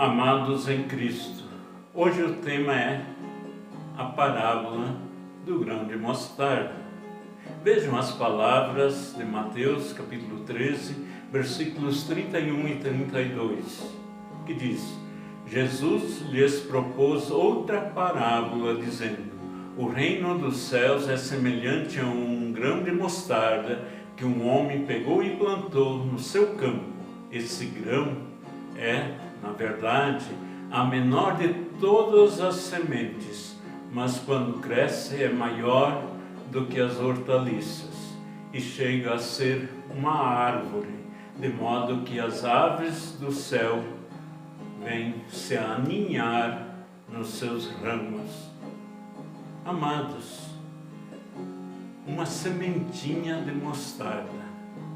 Amados em Cristo, hoje o tema é a parábola do grão de mostarda. Vejam as palavras de Mateus capítulo 13, versículos 31 e 32, que diz: Jesus lhes propôs outra parábola, dizendo: o reino dos céus é semelhante a um grão de mostarda que um homem pegou e plantou no seu campo. Esse grão é, na verdade, a menor de todas as sementes, mas quando cresce é maior do que as hortaliças e chega a ser uma árvore, de modo que as aves do céu vêm se aninhar nos seus ramos. Amados, uma sementinha de mostarda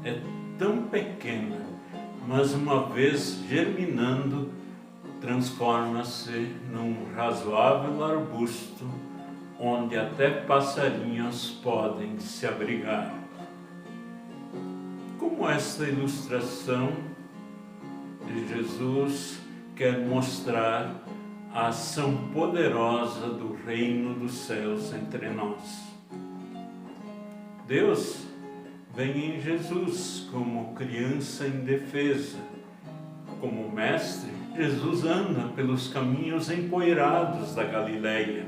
é tão pequena, mas uma vez germinando, transforma-se num razoável arbusto, onde até passarinhos podem se abrigar. Como esta ilustração de Jesus quer mostrar a ação poderosa do reino dos céus entre nós. Deus vem em Jesus como criança indefesa. Como mestre, Jesus anda pelos caminhos empoeirados da Galileia.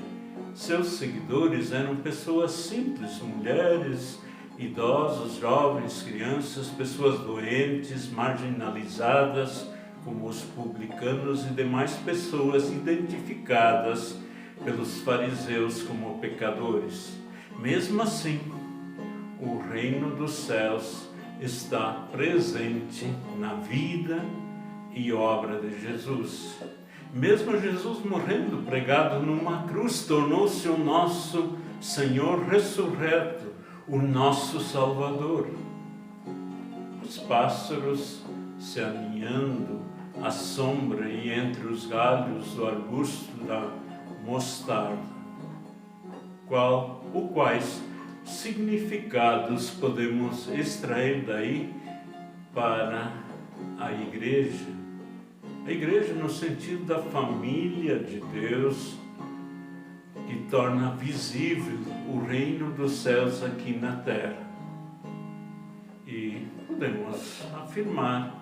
Seus seguidores eram pessoas simples, mulheres, idosos, jovens, crianças, pessoas doentes, marginalizadas, como os publicanos e demais pessoas identificadas pelos fariseus como pecadores. Mesmo assim, o reino dos céus está presente na vida e obra de Jesus. Mesmo Jesus morrendo pregado numa cruz, tornou-se o nosso Senhor ressurreto, o nosso Salvador. Os pássaros se aninhando à sombra e entre os galhos do arbusto da mostarda. Quais significados podemos extrair daí para a igreja? A igreja no sentido da família de Deus, que torna visível o reino dos céus aqui na terra. E podemos afirmar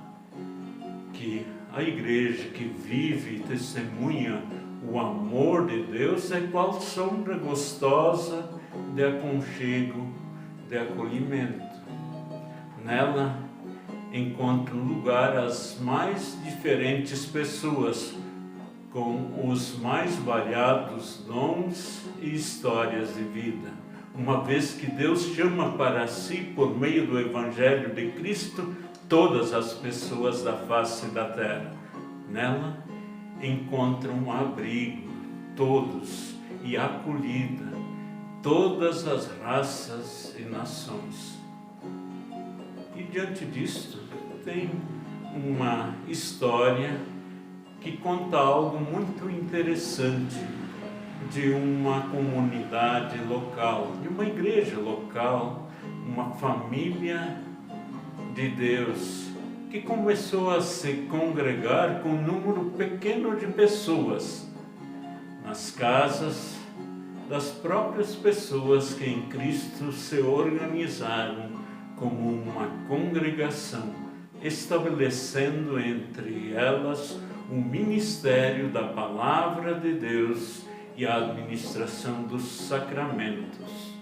que a igreja que vive e testemunha o amor de Deus é qual sombra gostosa de aconchego, de acolhimento. Nela encontram lugar as mais diferentes pessoas, com os mais variados dons e histórias de vida. Uma vez que Deus chama para si, por meio do Evangelho de Cristo, todas as pessoas da face da terra. Nela encontram abrigo, todos, e acolhida, todas as raças e nações. E diante disto, tem uma história que conta algo muito interessante de uma comunidade local, de uma igreja local, uma família de Deus, que começou a se congregar com um número pequeno de pessoas, nas casas das próprias pessoas que em Cristo se organizaram como uma congregação, estabelecendo entre elas o ministério da Palavra de Deus e a administração dos sacramentos.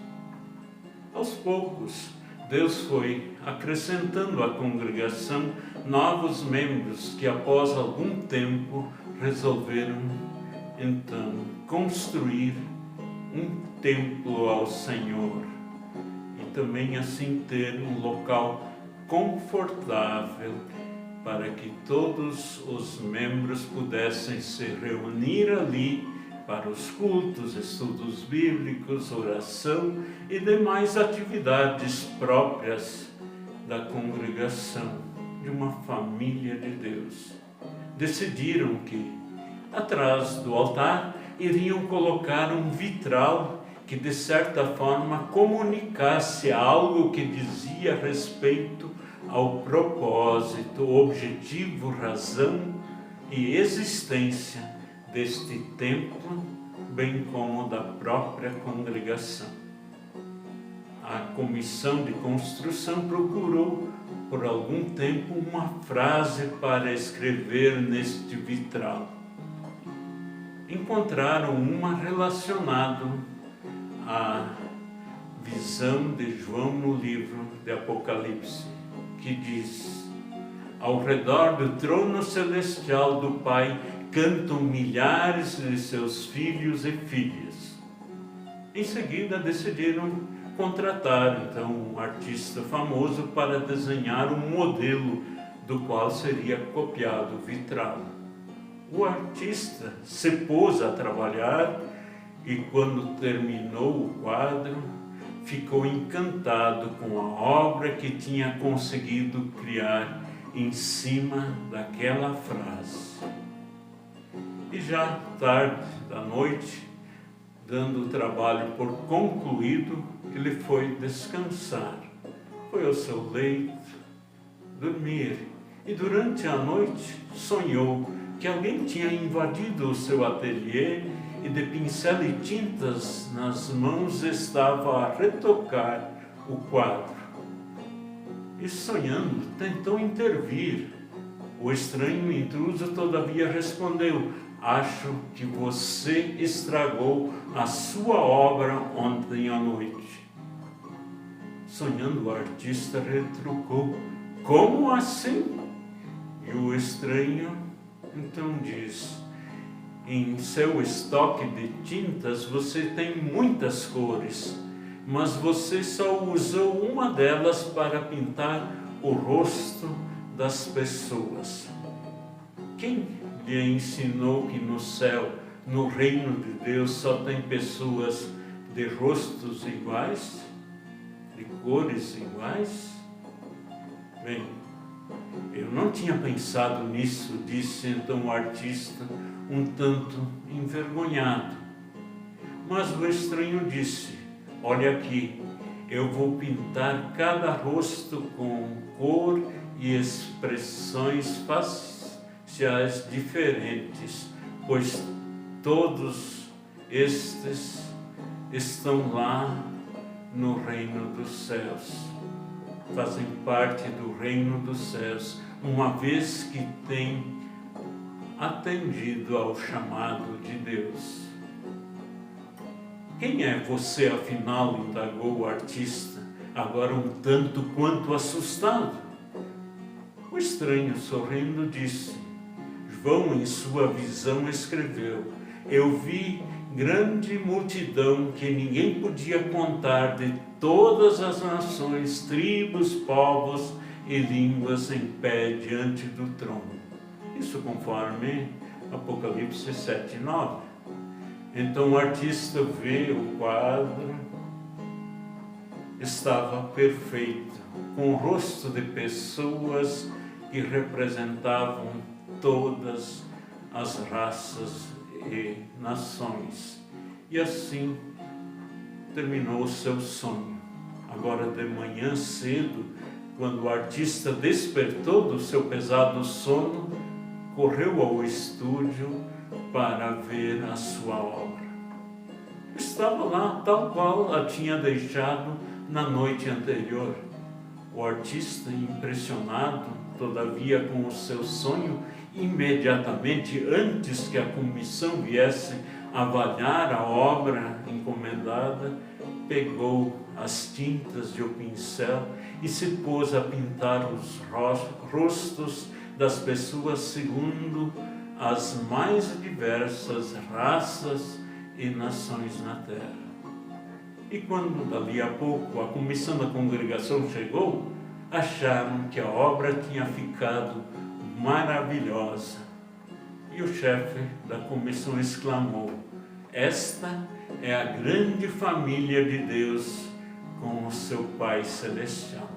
Aos poucos, Deus foi acrescentando à congregação novos membros que, após algum tempo, resolveram, então, construir um templo ao Senhor e também assim ter um local confortável para que todos os membros pudessem se reunir ali para os cultos, estudos bíblicos, oração e demais atividades próprias da congregação, de uma família de Deus. Decidiram que, atrás do altar, iriam colocar um vitral que, de certa forma, comunicasse algo que dizia respeito ao propósito, objetivo, razão e existência deste templo, bem como da própria congregação. A comissão de construção procurou por algum tempo uma frase para escrever neste vitral. Encontraram uma relacionada à visão de João no livro de Apocalipse, que diz: ao redor do trono celestial do Pai cantam milhares de seus filhos e filhas. Em seguida decidiram contratar então um artista famoso para desenhar um modelo do qual seria copiado o vitral. O artista se pôs a trabalhar e, quando terminou o quadro, ficou encantado com a obra que tinha conseguido criar em cima daquela frase. E já tarde da noite, dando o trabalho por concluído, ele foi descansar. Foi ao seu leito dormir e durante a noite sonhou que alguém tinha invadido o seu ateliê e, de pincel e tintas nas mãos, estava a retocar o quadro. E, sonhando, tentou intervir. O estranho intruso, todavia, respondeu: acho que você estragou a sua obra ontem à noite. Sonhando, o artista retrucou: como assim? E o estranho então diz: em seu estoque de tintas você tem muitas cores, mas você só usou uma delas para pintar o rosto das pessoas. Quem lhe ensinou que no céu, no reino de Deus, só tem pessoas de rostos iguais, de cores iguais? Bem, eu não tinha pensado nisso, disse então o artista, um tanto envergonhado. Mas o estranho disse: olha aqui, eu vou pintar cada rosto com cor e expressões faciais diferentes, pois todos estes estão lá no reino dos céus. Fazem parte do reino dos céus, uma vez que têm atendido ao chamado de Deus. Quem é você, afinal? Indagou o artista, agora um tanto quanto assustado. O estranho, sorrindo, disse: João, em sua visão, escreveu: eu vi grande multidão que ninguém podia contar, de todas as nações, tribos, povos e línguas, em pé diante do trono. Isso conforme Apocalipse 7:9. Então o artista vê o quadro, estava perfeito, com o rosto de pessoas que representavam todas as raças e nações. E assim terminou o seu sonho. Agora de manhã cedo, quando o artista despertou do seu pesado sono, correu ao estúdio para ver a sua obra. Estava lá tal qual a tinha deixado na noite anterior. O artista, impressionado, todavia, com o seu sonho, imediatamente antes que a comissão viesse avaliar a obra encomendada, pegou as tintas e o pincel e se pôs a pintar os rostos das pessoas segundo as mais diversas raças e nações na terra. E quando dali a pouco a comissão da congregação chegou, acharam que a obra tinha ficado maravilhosa. E o chefe da comissão exclamou: esta é a grande família de Deus com o seu Pai Celestial.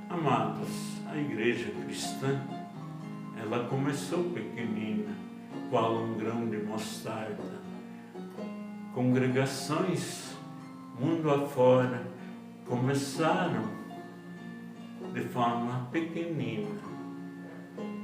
Amados, a igreja cristã, ela começou pequenina, qual um grão de mostarda. Congregações, mundo afora, começaram de forma pequenina,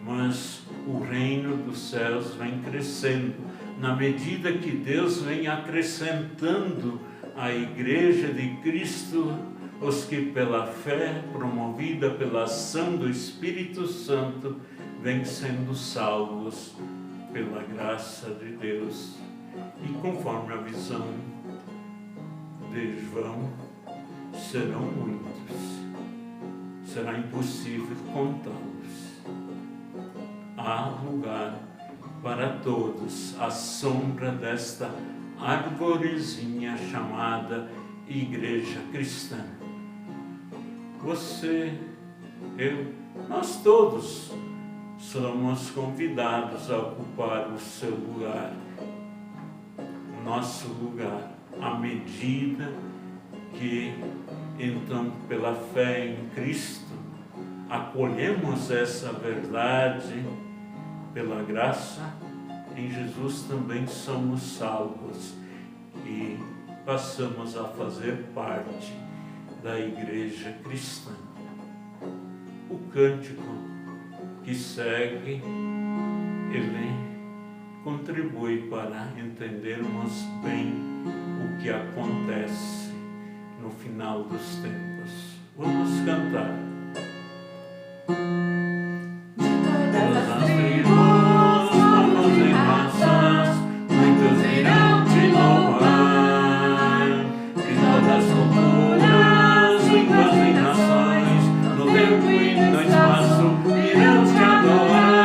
mas o reino dos céus vem crescendo. Na medida que Deus vem acrescentando à Igreja de Cristo os que pela fé, promovida pela ação do Espírito Santo, vêm sendo salvos pela graça de Deus. E conforme a visão de João, serão muitos. Será impossível contá-los. Há lugar para todos à sombra desta arvorezinha chamada Igreja Cristã. Você, eu, nós todos somos convidados a ocupar o seu lugar, o nosso lugar, à medida que, então, pela fé em Cristo, acolhemos essa verdade, pela graça, em Jesus também somos salvos e passamos a fazer parte da Igreja Cristã. O cântico que segue, ele contribui para entendermos bem o que acontece no final dos tempos. Vamos cantar. Todas as tribos, povos e raças, muitos irão te louvar. De todas as culturas, línguas e nações, no tempo e no espaço, irão te adorar.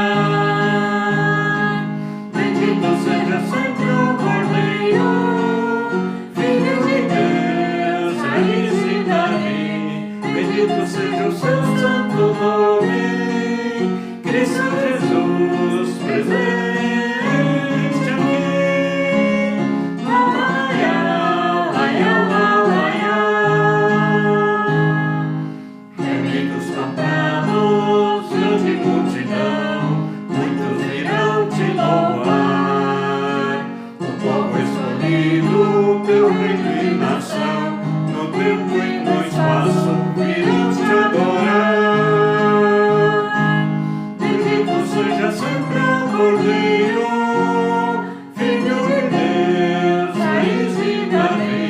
Bendito seja sempre o Cordeiro, Filho de Deus, Raiz de Davi. Bendito seja o seu santo nome, Cristo Jesus, presente aqui. Bendito cantados, grande multidão, muitos irão te louvar. O povo escolhido, teu reino e nação, no tempo e no espaço, irão te adorar. Bendito seja sempre o Cordeiro, Filho de Deus, Raiz de Davi.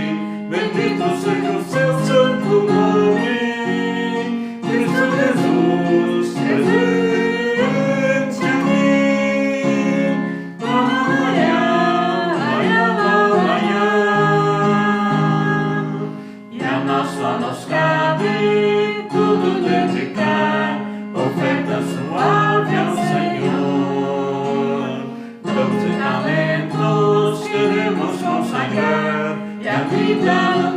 Bendito seja o seu santo nome, Cristo Jesus, presente aqui. E a nós só nos cabe tudo dedicar, oferta suave ao Senhor. Dons e talentos queremos consagrar, e a vida